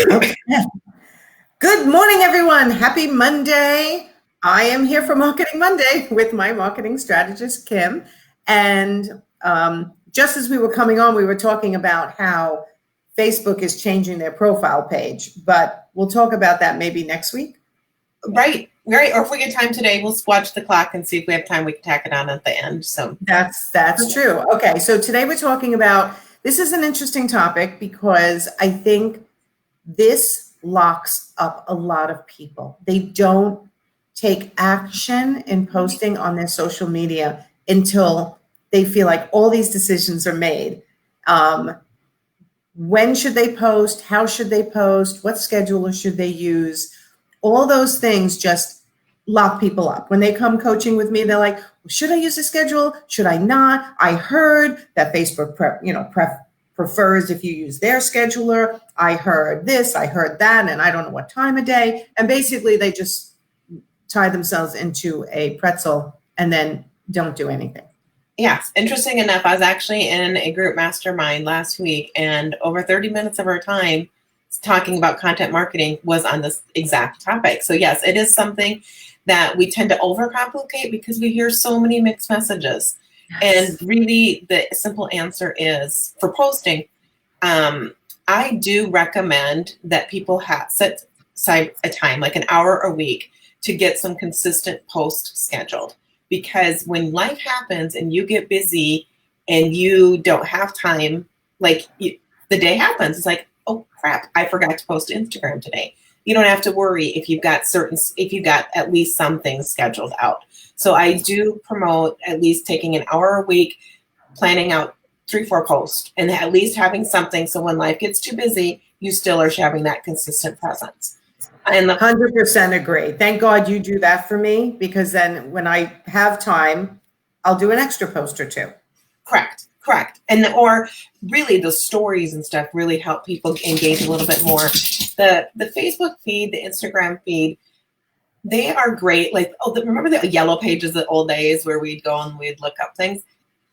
Okay. Good morning, everyone. Happy Monday. I am here for Marketing Monday with my marketing strategist, Kim. And just as we were coming on, we were talking about how Facebook is changing their profile page, but we'll talk about that maybe next week. Right. Or if we get time today, we'll watch the clock and see if we have time, we can tack it on at the end. So that's true. Okay. So today we're talking about, this is an interesting topic because I think this locks up a lot of people. They don't take action in posting on their social media until they feel like all these decisions are made. When should they post? How should they post? What scheduler should they use? All those things just lock people up. When they come coaching with me, they're like, should I use a schedule? Should I not? I heard that Facebook prefers if you use their scheduler. I heard this, I heard that, and I don't know what time of day. And basically they just tie themselves into a pretzel and then don't do anything. Yes. Interesting enough, I was actually in a group mastermind last week, and over 30 minutes of our time talking about content marketing was on this exact topic. So yes, it is something that we tend to overcomplicate because we hear so many mixed messages. Yes. And really the simple answer is, for posting, I do recommend that people set aside a time, like an hour a week, to get some consistent post scheduled. Because when life happens and you get busy and you don't have time, the day happens, it's like, oh crap, I forgot to post to Instagram today. You don't have to worry if you've got at least some things scheduled out. So I do promote at least taking an hour a week, planning out 3-4 posts, and at least having something so when life gets too busy, you still are having that consistent presence. And 100% agree. Thank God you do that for me, because then when I have time, I'll do an extra post or two. Correct. Or really the stories and stuff really help people engage a little bit more. The Facebook feed, the Instagram feed, they are great. Remember the yellow pages of the old days where we'd go and we'd look up things?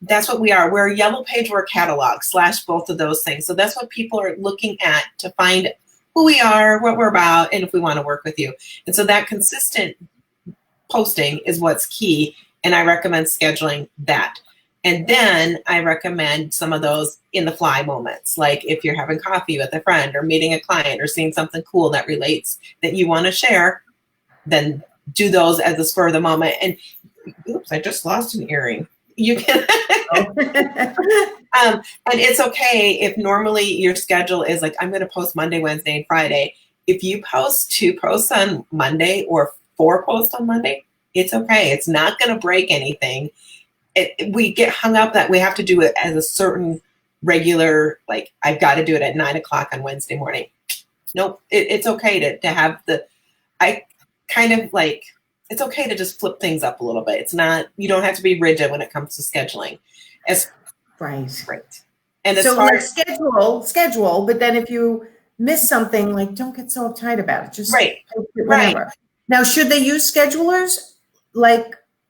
That's what we are. We're a yellow page, we're a catalog / both of those things. So that's what people are looking at to find who we are, what we're about, and if we want to work with you. And so that consistent posting is what's key. And I recommend scheduling that. And then I recommend some of those in the fly moments, like if you're having coffee with a friend or meeting a client or seeing something cool that relates that you want to share, then do those as a spur of the moment. And oops, I just lost an earring. You can, and it's okay if normally your schedule is like, I'm going to post Monday, Wednesday, and Friday. If you post 2 posts on Monday or 4 posts on Monday, it's okay. It's not going to break anything. We get hung up that we have to do it as a certain regular, like I've got to do it at 9 o'clock on Wednesday morning. Nope. It's okay to have it's okay to just flip things up a little bit. It's not, you don't have to be rigid when it comes to scheduling. Right. And so schedule, but then if you miss something, don't get so uptight about it. Just post it whenever. Right. Now, should they use schedulers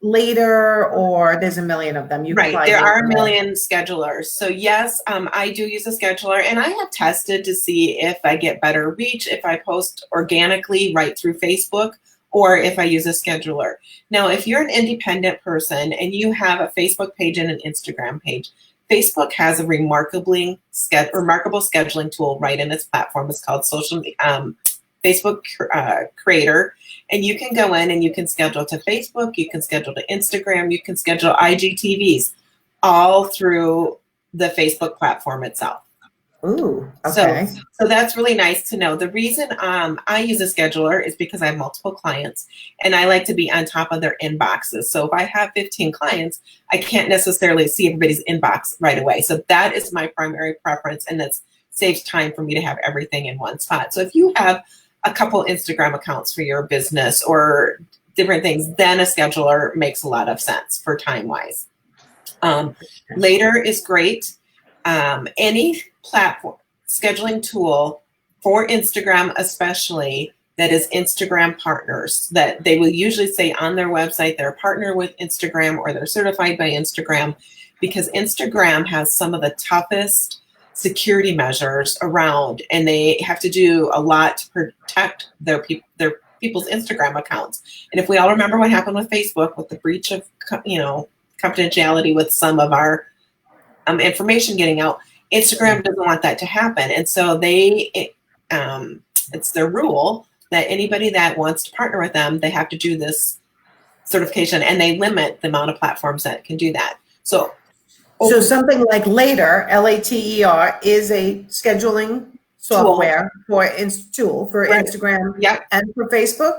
later, or there's a million of them? There are a million schedulers. So yes, I do use a scheduler, and I have tested to see if I get better reach if I post organically right through Facebook, or if I use a scheduler. Now, if you're an independent person and you have a Facebook page and an Instagram page, Facebook has a remarkable scheduling tool right in its platform. It's called Facebook Creator. And you can go in and you can schedule to Facebook, you can schedule to Instagram, you can schedule IGTVs, all through the Facebook platform itself. Ooh, okay. So that's really nice to know. The reason I use a scheduler is because I have multiple clients and I like to be on top of their inboxes. So if I have 15 clients, I can't necessarily see everybody's inbox right away. So that is my primary preference, and that saves time for me to have everything in one spot. So if you have a couple Instagram accounts for your business or different things, then a scheduler makes a lot of sense for time-wise. Later is great. Any platform scheduling tool for Instagram, especially, that is Instagram partners, that they will usually say on their website they're a partner with Instagram or they're certified by Instagram, because Instagram has some of the toughest security measures around, and they have to do a lot to protect their people's Instagram accounts. And if we all remember what happened with Facebook with the breach of, confidentiality with some of our information getting out, Instagram doesn't want that to happen. And so it's their rule that anybody that wants to partner with them, they have to do this certification, and they limit the amount of platforms that can do that. So something like Later, Later, is a scheduling software tool for Instagram and for Facebook.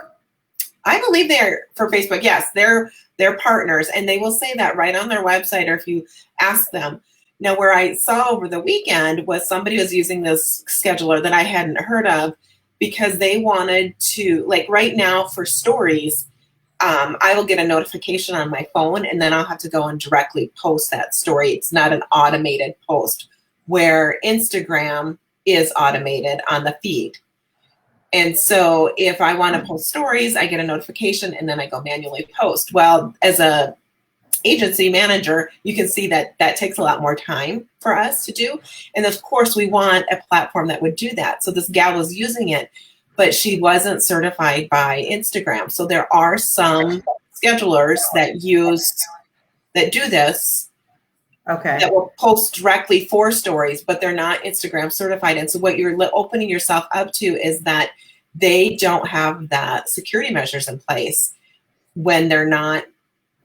I believe they're for Facebook. Yes, they're partners, and they will say that right on their website, or if you ask them. Now, where I saw over the weekend was somebody was using this scheduler that I hadn't heard of, because they wanted to, like right now for stories, I will get a notification on my phone, and then I'll have to go and directly post that story. It's not an automated post, where Instagram is automated on the feed. And so if I want to post stories, I get a notification, and then I go manually post. Well, as a agency manager, you can see that that takes a lot more time for us to do. And of course, we want a platform that would do that. So this gal was using it, but she wasn't certified by Instagram. So there are some schedulers that do this, that will post directly for stories, but they're not Instagram certified. And so what you're opening yourself up to is that they don't have that security measures in place when they're not.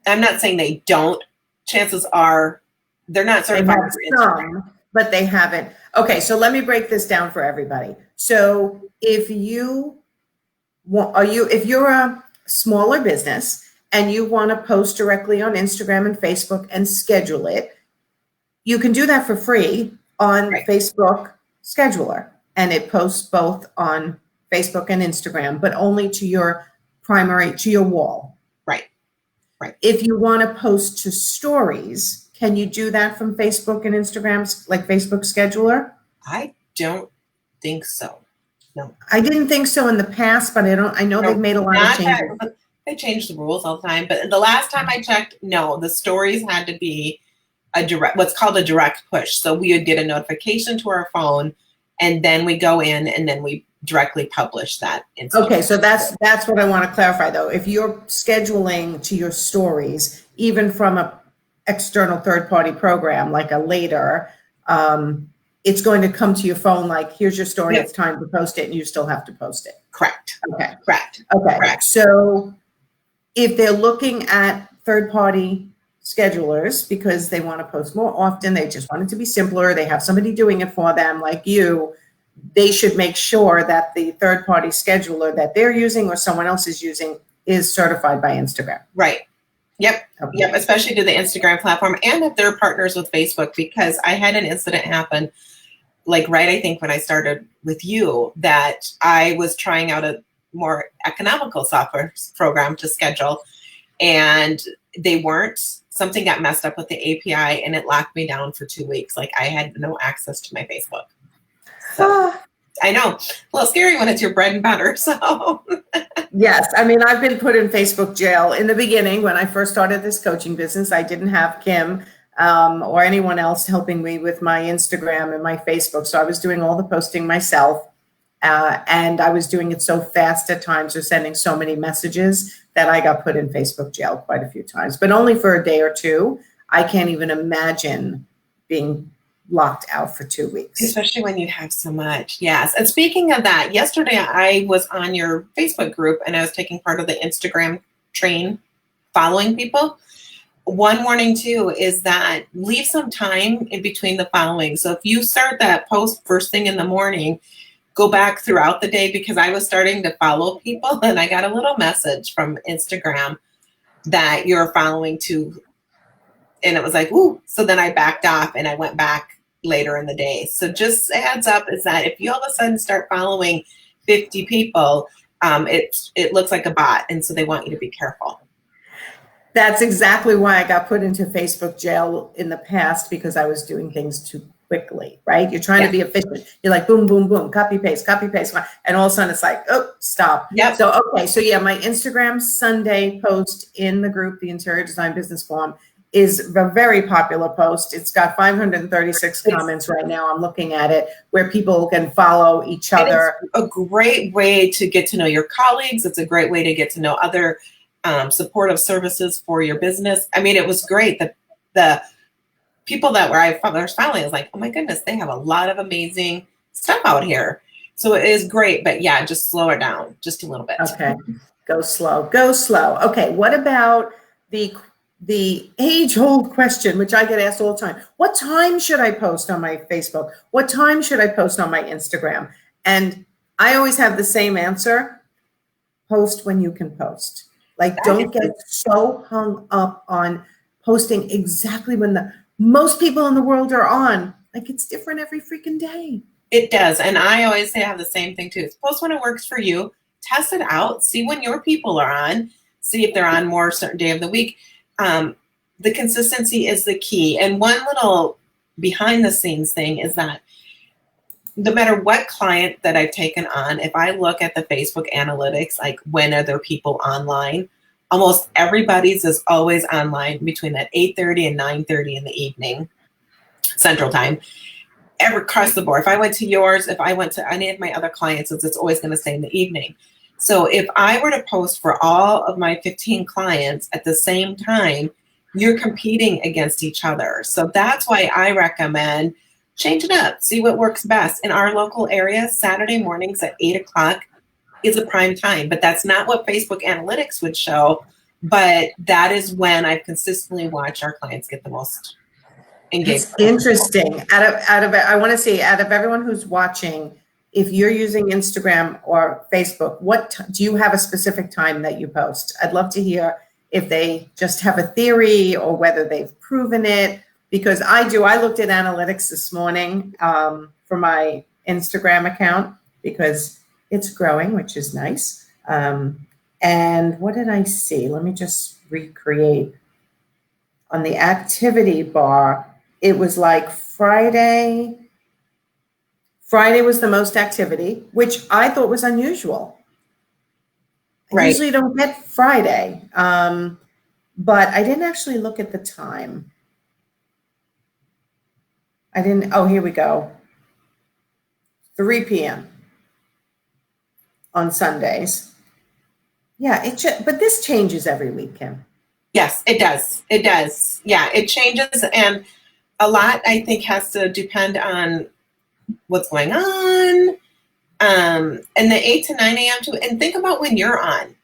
I'm not saying they don't. Chances are they're not certified for Instagram. But they haven't. Okay, so let me break this down for everybody. So if you're a smaller business and you want to post directly on Instagram and Facebook and schedule it, you can do that for free on Facebook Scheduler, and it posts both on Facebook and Instagram, but only to your wall. Right. If you want to post to stories, can you do that from Facebook and Instagram, like Facebook Scheduler? I don't think so. No. I didn't think so in the past, but I know they've made a lot of changes. They change the rules all the time. But the last time I checked, no, the stories had to be what's called a direct push. So we would get a notification to our phone, and then we go in, and then we directly publish that. Okay, so that's what I want to clarify, though. If you're scheduling to your stories, even from a external third-party program like a Later, it's going to come to your phone like, here's your story, It's time to post it, and you still have to post it. Correct. Okay. Correct. Okay. Correct. So if they're looking at third-party schedulers because they want to post more often, they just want it to be simpler, they have somebody doing it for them like you, they should make sure that the third-party scheduler that they're using or someone else is using is certified by Instagram. Right. Yep. Okay. Yep. Especially to the Instagram platform, and that they're partners with Facebook, because I had an incident happen, I think when I started with you, that I was trying out a more economical software program to schedule, and they weren't. Something got messed up with the API, and it locked me down for 2 weeks. Like, I had no access to my Facebook. So, I know, a little scary when it's your bread and butter. So yes, I mean, I've been put in Facebook jail in the beginning. When I first started this coaching business, I didn't have Kim or anyone else helping me with my Instagram and my Facebook. So I was doing all the posting myself, and I was doing it so fast at times, or sending so many messages, that I got put in Facebook jail quite a few times, but only for a day or two. I can't even imagine being locked out for 2 weeks. Especially when you have so much. Yes. And speaking of that, yesterday I was on your Facebook group, and I was taking part of the Instagram train, following people. One warning too is that leave some time in between the following. So if you start that post first thing in the morning, go back throughout the day, because I was starting to follow people, and I got a little message from Instagram that you're following too. And it was like, ooh. So then I backed off, and I went back later in the day. So just a heads up is that if you all of a sudden start following 50 people, it looks like a bot. And so they want you to be careful. That's exactly why I got put into Facebook jail in the past, because I was doing things too quickly, right? You're trying to be efficient. You're like, boom, boom, boom, copy, paste. And all of a sudden it's like, oh, stop. Yep. So, okay. So yeah, my Instagram Sunday post in the group, the Interior Design Business Forum, is a very popular post. It's got 536 comments right now. I'm looking at it, where people can follow each other. It's a great way to get to know your colleagues. It's a great way to get to know other supportive services for your business. I mean, it was great. The people that I was following, I was like, oh my goodness, they have a lot of amazing stuff out here. So it is great, but yeah, just slow it down just a little bit. Okay, go slow, go slow. Okay, what about the age-old question, which I get asked all the time? What time should I post on my Facebook? What time should I post on my Instagram? And I always have the same answer: post when you can post. Like, don't get so hung up on posting exactly when the most people in the world are on. Like, it's different every freaking day. It does. And I always say I have the same thing too. Post when it works for you. Test it out. See when your people are on. See if they're on more a certain day of the week. The consistency is the key. And one little behind the scenes thing is that no matter what client that I've taken on, if I look at the Facebook analytics, like when are there people online, almost everybody's is always online between that 8:30 and 9:30 in the evening, Central Time. Across the board. If I went to yours, if I went to any of my other clients, it's always going to say in the evening. So if I were to post for all of my 15 clients at the same time, you're competing against each other. So that's why I recommend change it up. See what works best. In our local area, Saturday mornings at 8 o'clock is a prime time, but that's not what Facebook analytics would show. But that is when I've consistently watched our clients get the most engagement. It's interesting. I want to see, out of everyone who's watching, if you're using Instagram or Facebook, do you have a specific time that you post? I'd love to hear if they just have a theory or whether they've proven it, because I do. I looked at analytics this morning for my Instagram account because it's growing, which is nice. And what did I see? Let me just recreate. On the activity bar, it was like Friday was the most activity, which I thought was unusual. I usually don't get Friday, but I didn't actually look at the time. Oh, here we go. 3 p.m. on Sundays. Yeah, but this changes every week, Kim. Yes, it does. It does. Yeah, it changes. And a lot, I think, has to depend on what's going on. And the 8 to 9 a.m. too. And think about when you're on,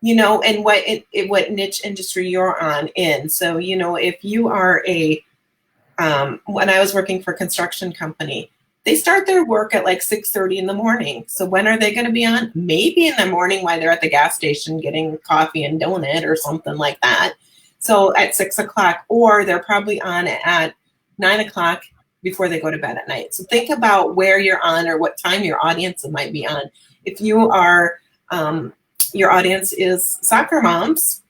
and what niche industry you're on in. So, if you are when I was working for a construction company, they start their work at like 6:30 in the morning. So when are they going to be on? Maybe in the morning while they're at the gas station getting coffee and donut or something like that. So at 6 o'clock, or they're probably on at 9 o'clock before they go to bed at night. So think about where you're on or what time your audience might be on. If you are, your audience is soccer moms,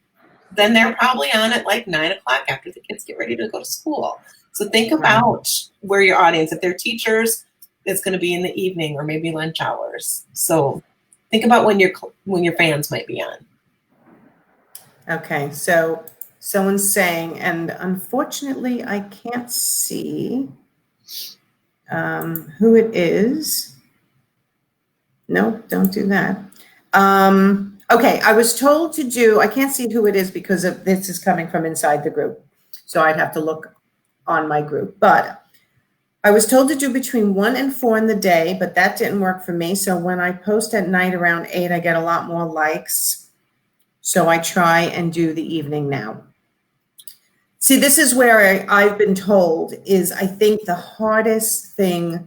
then they're probably on at like 9 o'clock after the kids get ready to go to school. So think about where your audience, if they're teachers, it's going to be in the evening or maybe lunch hours. So think about when your fans might be on. Okay, so someone's saying, and unfortunately I can't see who it is. No, don't do that. Okay, I was told to do, I can't see who it is because this is coming from inside the group. So I'd have to look on my group, but I was told to do between 1 and 4 in the day, but that didn't work for me. So when I post at night around 8, I get a lot more likes. So I try and do the evening now. See, this is where I've been told is, I think, the hardest thing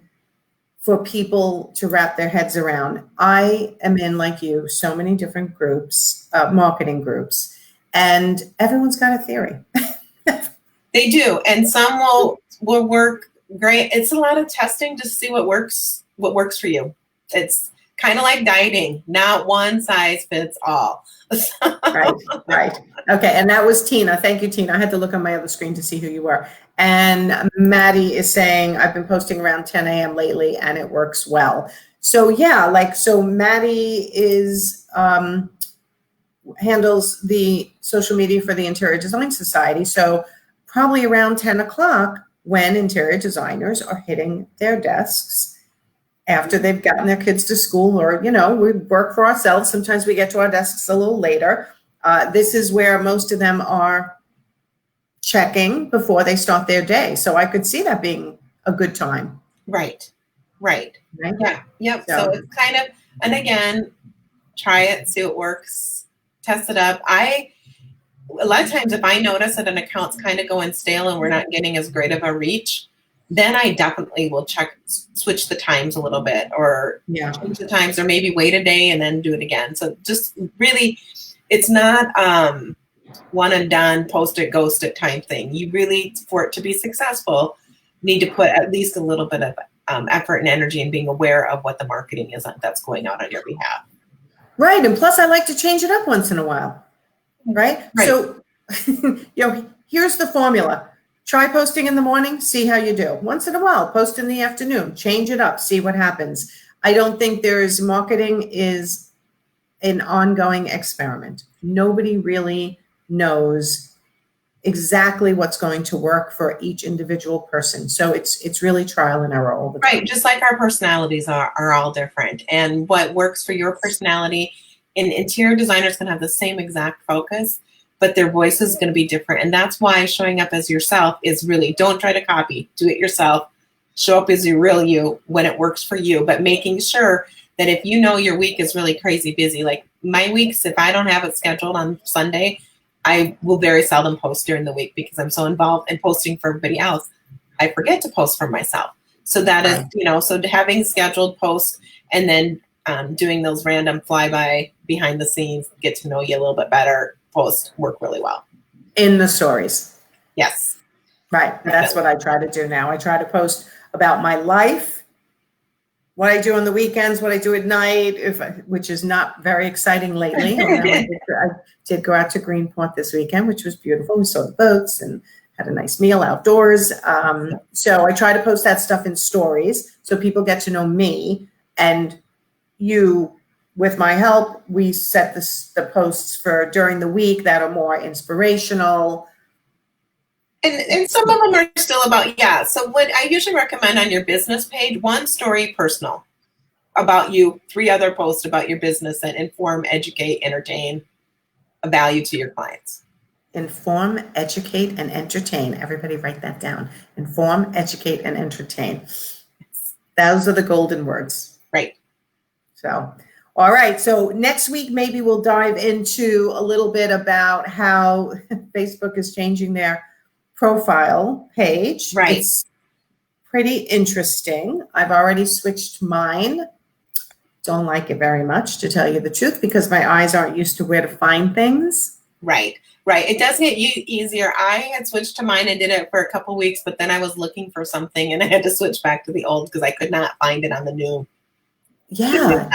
for people to wrap their heads around. I am in, like you, so many different groups, marketing groups, and everyone's got a theory. They do, and some will work great. It's a lot of testing to see what works for you. It's kind of like dieting, not one size fits all. Right. Okay, and that was Tina. Thank you, Tina. I had to look on my other screen to see who you were. And Maddie is saying, I've been posting around 10 a.m. lately, and it works well. So yeah, so Maddie is, handles the social media for the Interior Design Society. So probably around 10 o'clock when interior designers are hitting their desks after they've gotten their kids to school, or, we work for ourselves. Sometimes we get to our desks a little later. This is where most of them are checking before they start their day. So I could see that being a good time. Right. Right? Yeah. Yep. So it's kind of, and again, try it, see what works, test it up. A lot of times if I notice that an account's kind of going stale and we're not getting as great of a reach, then I definitely will switch the times a little bit, or change the times, or maybe wait a day and then do it again. So just really, it's not one and done, post it, ghost it type thing. You really, for it to be successful, need to put at least a little bit of effort and energy in being aware of what the marketing is that's going out on your behalf. Right. And plus I like to change it up once in a while. Right. So, here's the formula. Try posting in the morning, see how you do. Once in a while, post in the afternoon, change it up, see what happens. I don't think marketing is an ongoing experiment. Nobody really knows exactly what's going to work for each individual person. So it's really trial and error all the time. Right, just like our personalities are all different. And what works for your personality, and interior designers can have the same exact focus, but their voice is going to be different. And that's why showing up as yourself is really, don't try to copy, do it yourself. Show up as your real you when it works for you, but making sure that if your week is really crazy busy, like my weeks, if I don't have it scheduled on Sunday, I will very seldom post during the week because I'm so involved in posting for everybody else. I forget to post for myself. So that is, so having scheduled posts and then doing those random flyby behind the scenes, get to know you a little bit better, posts work really well. In the stories. Yes. Right. That's what I try to do now. I try to post about my life, what I do on the weekends, what I do at night, which is not very exciting lately. I did go out to Greenport this weekend, which was beautiful. We saw the boats and had a nice meal outdoors. So I try to post that stuff in stories so people get to know me. And with my help, we set the posts for during the week that are more inspirational. And some of them are still about, So what I usually recommend on your business page, one story personal about you, 3 other posts about your business that inform, educate, entertain, a value to your clients. Inform, educate, and entertain. Everybody write that down. Inform, educate, and entertain. Those are the golden words. Right. So, all right. So next week, maybe we'll dive into a little bit about how Facebook is changing their profile page. Right. It's pretty interesting. I've already switched mine. Don't like it very much, to tell you the truth, because my eyes aren't used to where to find things. Right. It does get you easier. I had switched to mine and did it for a couple weeks, but then I was looking for something and I had to switch back to the old because I could not find it on the new. Yeah.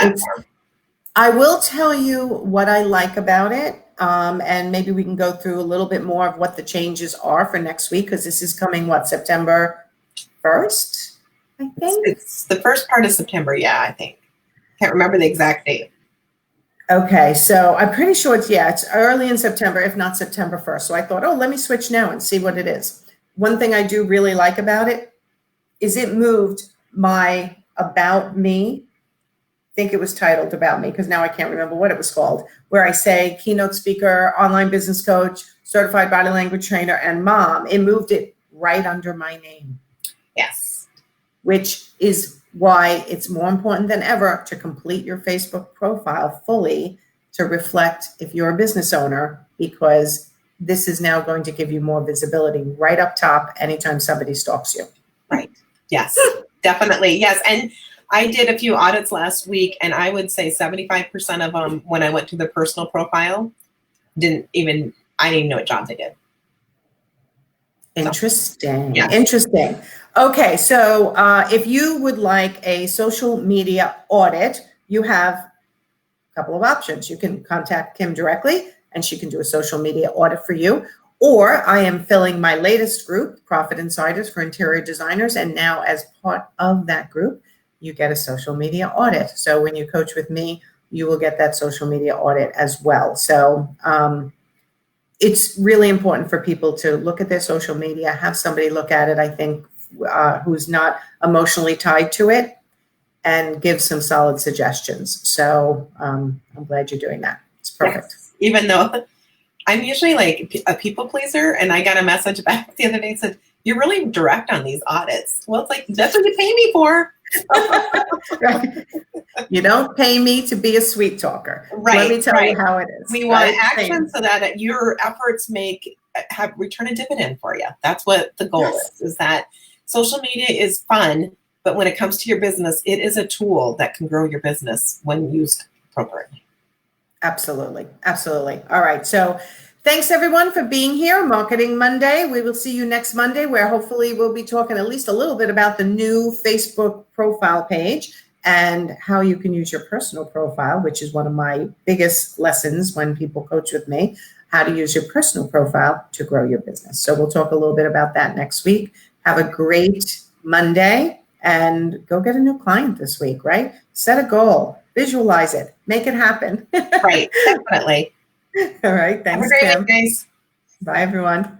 I will tell you what I like about it. And maybe we can go through a little bit more of what the changes are for next week, because this is coming, September 1st, I think? It's the first part of September, I think. Can't remember the exact date. Okay, so I'm pretty sure it's early in September, if not September 1st. So I thought, let me switch now and see what it is. One thing I do really like about it is it moved my About Me. I think it was titled About Me, because now I can't remember what it was called, where I say keynote speaker, online business coach, certified body language trainer, and mom. It moved it right under my name. Yes. Which is why it's more important than ever to complete your Facebook profile fully to reflect if you're a business owner, because this is now going to give you more visibility right up top anytime somebody stalks you. Right. Yes, definitely. Yes. And I did a few audits last week, and I would say 75% of them, when I went to the personal profile, I didn't even know what job they did. Interesting. Yes. Interesting. Okay, so if you would like a social media audit, you have a couple of options. You can contact Kim directly, and she can do a social media audit for you. Or I am filling my latest group, Profit Insiders for Interior Designers, and now as part of that group, you get a social media audit. So when you coach with me, you will get that social media audit as well. So it's really important for people to look at their social media, have somebody look at it, I think, who's not emotionally tied to it, and give some solid suggestions. So I'm glad you're doing that. It's perfect. Yes. Even though I'm usually like a people pleaser, and I got a message back the other day that said, "You're really direct on these audits." Well, it's like, that's what you pay me for. Right. You don't pay me to be a sweet talker. Right. Let me tell you how it is. We want action so that your efforts have return a dividend for you. That's what the goal is that social media is fun, but when it comes to your business, it is a tool that can grow your business when used appropriately. Absolutely. Absolutely. All right. So thanks everyone for being here. Marketing Monday. We will see you next Monday, where hopefully we'll be talking at least a little bit about the new Facebook profile page and how you can use your personal profile, which is one of my biggest lessons when people coach with me, how to use your personal profile to grow your business. So we'll talk a little bit about that next week. Have a great Monday and go get a new client this week, right? Set a goal, visualize it, make it happen. Right, definitely. All right. Thanks, Have a great Kim. week, guys. Bye, everyone.